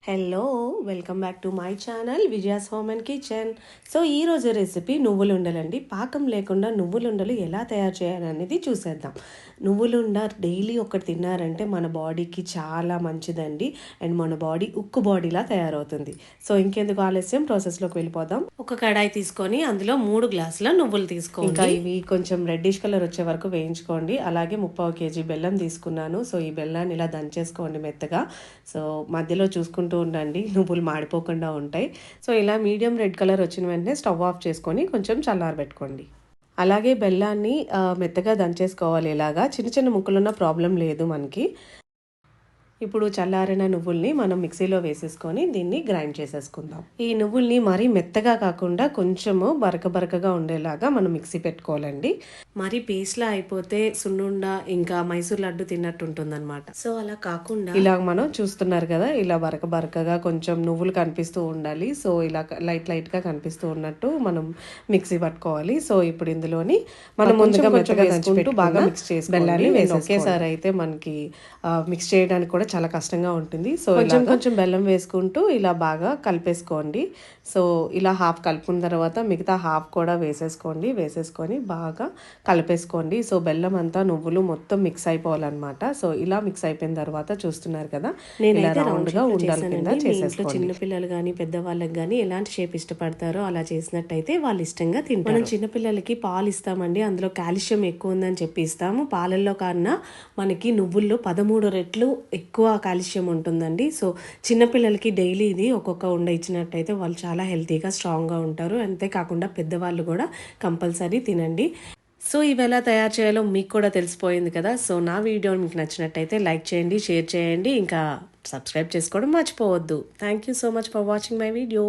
Hello welcome back to my channel Vijaya's home and kitchen. So ఈరోజు recipe నువ్వులు ఉండలండి. పాకం లేకుండా నువ్వులు ఉండలు ఎలా తయారు చేయాలనేది చూసేద్దాం. నువ్వులు ఉండ డైలీ ఒకటి తిన్నారంటే మన బాడీకి చాలా మంచిదండి. అండ్ మన బాడీ ఉక్కు బాడీలా తయారవుతుంది. సో ఇంకెందుకు ఆలస్యం, ప్రాసెస్లోకి వెళ్ళిపోదాం. ఒక కడాయి తీసుకొని అందులో 3 గ్లాసుల నువ్వులు తీసుకోండి. ఇంకా ఇవి కొంచెం రెడ్డిష్ కలర్ వచ్చే వరకు వేయించుకోండి. అలాగే 3/4 kg బెల్లం తీసుకున్నాను. సో ఈ బెల్లాన్ని ఇలా దంచేసుకోండి మెత్తగా. సో మధ్యలో చూసుకుంటూ ఉండండి, నువ్వులు మాడిపోకుండా ఉంటాయి. సో ఇలా మీడియం రెడ్ కలర్ వచ్చిన వెంటనే స్టవ్ ఆఫ్ చేసుకొని కొంచెం చల్లారబెట్టుకోండి. అలాగే బెల్లాన్ని మెత్తగా దంచేసుకోవాలి. ఇలాగా చిన్న చిన్న ముక్కలున్న ప్రాబ్లం లేదు మనకి. ఇప్పుడు చల్లారిన నువ్వుల్ని మనం మిక్సీలో వేసేసుకొని దీన్ని గ్రైండ్ చేసేసుకుందాం. ఈ నువ్వుల్ని మరీ మెత్తగా కాకుండా కొంచెము బరకగా ఉండేలాగా మనం మిక్సీ పెట్టుకోవాలండి. మరి పేస్ట్లా అయిపోతే సున్నుండ ఇంకా మైసూర్ లడ్డు తిన్నట్టు ఉంటుందన్నమాట. సో అలా కాకుండా ఇలా మనం చూస్తున్నారు కదా, ఇలా బరకగా కొంచెం నువ్వులు కనిపిస్తూ ఉండాలి. సో ఇలా లైట్గా కనిపిస్తూ ఉన్నట్టు మనం మిక్సీ పట్టుకోవాలి. సో ఇప్పుడు ఇందులోని మనం ముందుగా మెత్తగా దంచుకుంటూ బాగా మిక్స్ చేసి బెల్లాన్ని ఒకేసారి అయితే మనకి మిక్స్ చేయడానికి కూడా చాలా కష్టంగా ఉంటుంది. సో కొంచెం బెల్లం వేసుకుంటూ ఇలా బాగా కలిపేసుకోండి. సో ఇలా హాఫ్ కలుపుకున్న తర్వాత మిగతా హాఫ్ కూడా వేసేసుకొని బాగా కలిపేసుకోండి. సో బెల్లం అంతా నువ్వులు మొత్తం మిక్స్ అయిపోవాలన్నమాట. సో ఇలా మిక్స్ అయిపోయిన తర్వాత చూస్తున్నారు కదా, నేను రౌండ్గా ఉండాలి కింద చేసేసుకోండి. చిన్నపిల్లలు కానీ పెద్దవాళ్ళకి కానీ ఎలాంటి షేప్ ఇష్టపడతారో అలా చేసినట్టయితే వాళ్ళు ఇష్టంగా తింటారు. మనం చిన్నపిల్లలకి పాలు ఇస్తామండి, అందులో కాల్షియం ఎక్కువ ఉందని చెప్పి ఇస్తాము. పాలల్లో కన్నా మనకి నువ్వుల్లో 13 రెట్లు ఎక్కువ కాల్షియం ఉంటుందండి. సో చిన్నపిల్లలకి డైలీ ఇది ఒక్కొక్క ఉండ ఇచ్చినట్టయితే వాళ్ళు చాలా హెల్తీగా స్ట్రాంగ్గా ఉంటారు. అంతేకాకుండా పెద్దవాళ్ళు కూడా కంపల్సరీ తినండి. సో ఇవి ఎలా తయారు చేయాలో మీకు కూడా తెలిసిపోయింది కదా. సో నా వీడియో మీకు నచ్చినట్టయితే లైక్ చేయండి, షేర్ చేయండి, ఇంకా సబ్స్క్రైబ్ చేసుకోవడం మర్చిపోవద్దు. Thank you so much for watching my video.